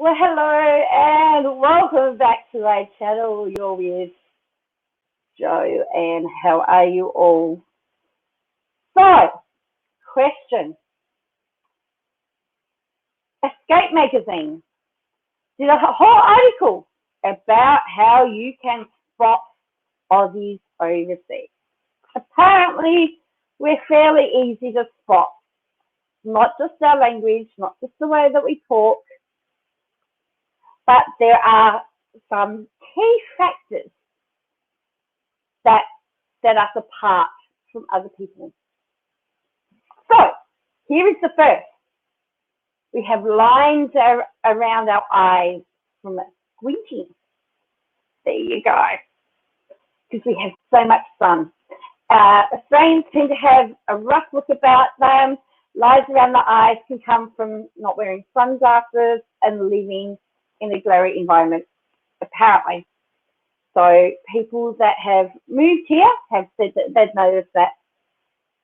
Well, hello and welcome back to my channel. You're with Joe, and how are you all? So, question. Escape magazine did a whole article about how you can spot Aussies overseas. Apparently, we're fairly easy to spot. Not just our language, not just the way that we talk, but there are some key factors that set us apart from other people. So, here is the first. We have lines around our eyes from squinting. There you go. Because we have so much sun. Australians tend to have a rough look about them. Lines around the eyes can come from not wearing sunglasses and living in a glary environment, apparently. So people that have moved here have said that they've noticed that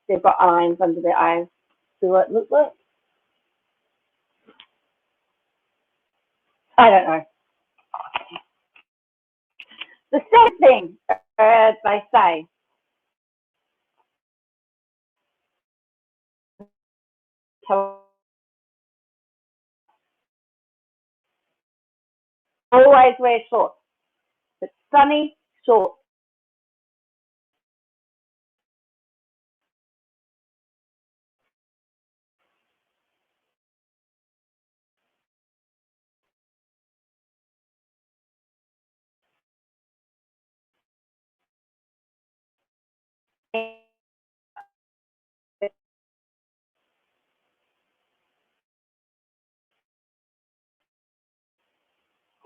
they've got lines under their eyes. See what it looks like? I don't know. The second thing, they say, always wear shorts. It's sunny, shorts.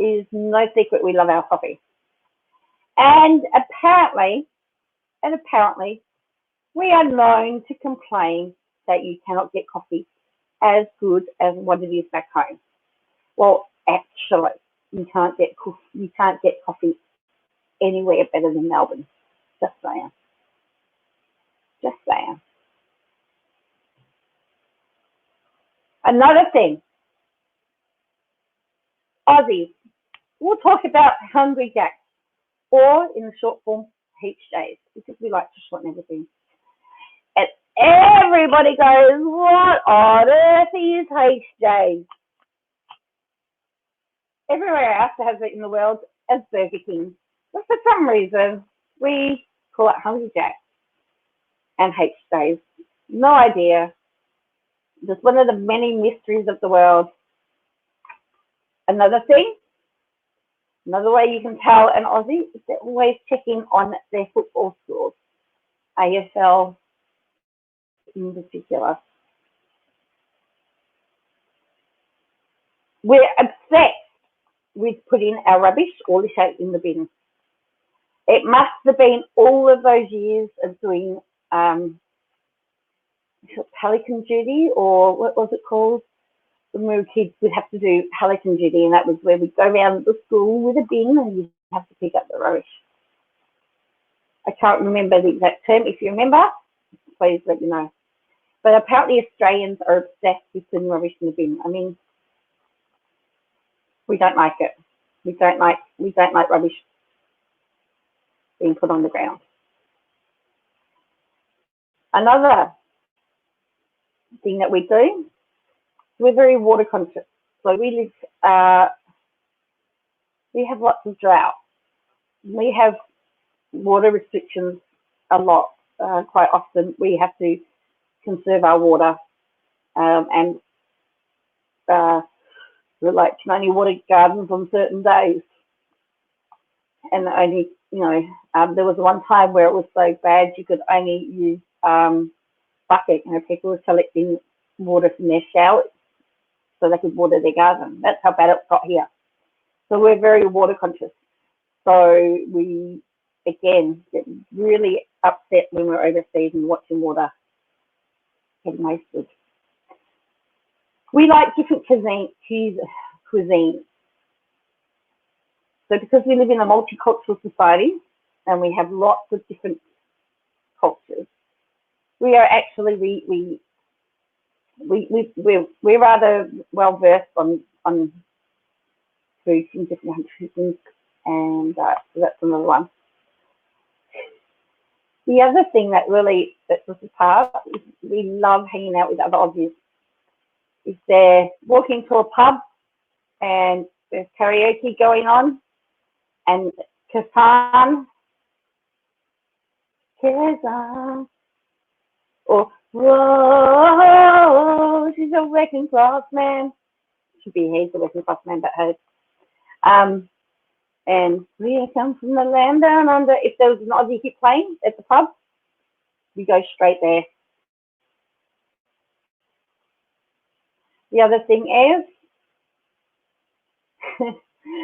Is no secret we love our coffee. And apparently, we are known to complain that you cannot get coffee as good as what it is back home. Well, actually, you can't get coffee anywhere better than Melbourne. Just saying. Just saying. Another thing, Aussies. We'll talk about Hungry Jacks, or in the short form, H-Days, because we like to shorten everything. And everybody goes, what on earth is H-Days? Everywhere else that has it in the world as Burger King. But for some reason, we call it Hungry Jacks and H-Days. No idea. Just one of the many mysteries of the world. Another thing, another way you can tell an Aussie is they're always checking on their football scores. AFL in particular. We're obsessed with putting our rubbish or litter in the bin. It must have been all of those years of doing Pelican duty, or what was it called? When we were kids, we'd have to do Pelican duty, and that was where we'd go around the school with a bin and you'd have to pick up the rubbish. I can't remember the exact term. If you remember, please let me know. But apparently Australians are obsessed with putting rubbish in the bin. I mean, we don't like it. We don't like rubbish being put on the ground. Another thing that we do, we're very water conscious. So we have lots of drought. We have water restrictions a lot. Quite often we have to conserve our water, and we can only water gardens on certain days. And only, there was one time where it was so bad you could only use bucket. People were collecting water from their showers so they could water their garden. That's how bad it got here. So we're very water conscious. So we, again, get really upset when we're overseas and watching water getting wasted. We like different cuisines. So because we live in a multicultural society and we have lots of different cultures, we are actually we're rather well versed on food from different countries, and so that's another one. The other thing that really sets us apart is we love hanging out with other Aussies. If they're walking to a pub and there's karaoke going on, and Kazan, or whoa, she's a working class man. Should be he's a working class man, but her. And we come from the land down under. If there was an Aussie hit playing at the pub, we go straight there. The other thing is,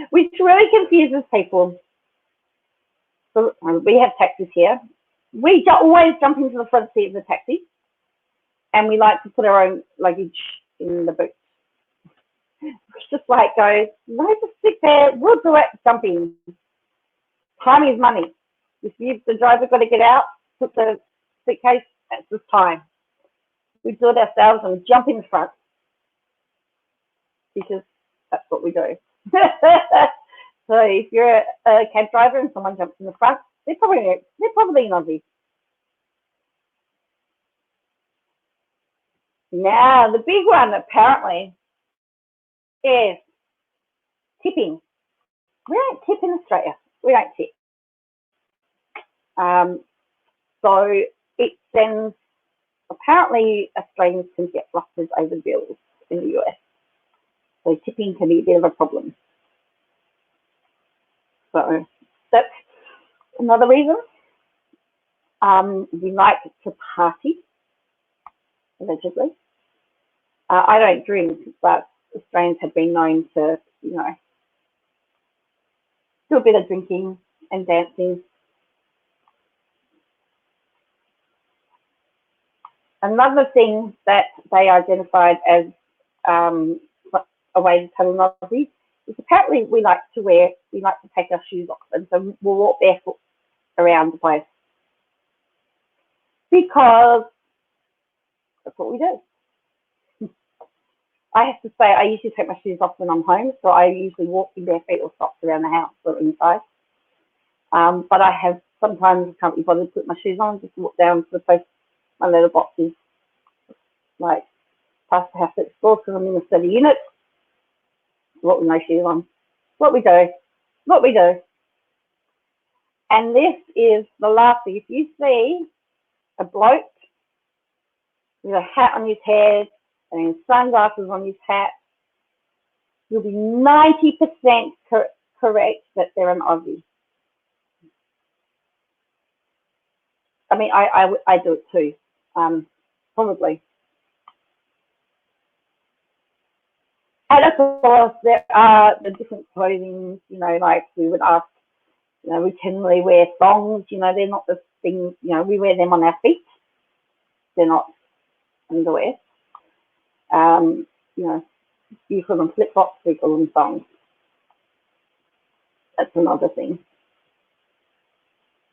which really confuses people. So we have taxis here. We always jump into the front seat of the taxi, and we like to put our own luggage in the boot. It's just like goes, no, just sit there. We'll do it. Jump in. Time is money. If the driver got to get out, put the suitcase. That's just time. We do it ourselves and we jump in the front because that's what we do. So if you're a cab driver and someone jumps in the front, they're probably an Aussie. Now the big one apparently is tipping. We don't tip in Australia. We don't tip. So it sends, apparently Australians can get flustered over bills in the US. So tipping can be a bit of a problem. So that's another reason. We like to party, allegedly. I don't drink, but Australians have been known to, do a bit of drinking and dancing. Another thing that they identified as a way to tell an Aussie is apparently we like to take our shoes off, and so we'll walk barefoot around the place because that's what we do. I have to say, I usually take my shoes off when I'm home, so I usually walk in bare feet or socks around the house or inside. But I have sometimes can't be bothered to put my shoes on, just walk down to the place my letterbox is, like past the house next door because I'm in a study unit. Walk with no shoes on. What we do. And this is the last thing. If you see a bloke with a hat on his head and sunglasses on his hat, you'll be 90% correct that they're an Aussie. I mean, I do it too, probably. And of course, there are the different clothing, like we would ask, we generally wear thongs, they're not the things, we wear them on our feet. They're not underwear. You call them flip-flops, we call them thongs. That's another thing.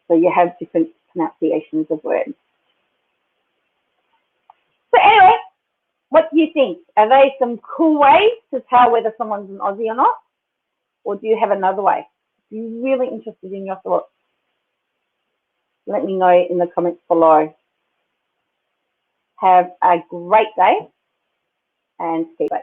So you have different pronunciations of words. So anyway, what do you think? Are they some cool ways to tell whether someone's an Aussie or not? Or do you have another way? I'm really interested in your thoughts. Let me know in the comments below. Have a great day and stay safe.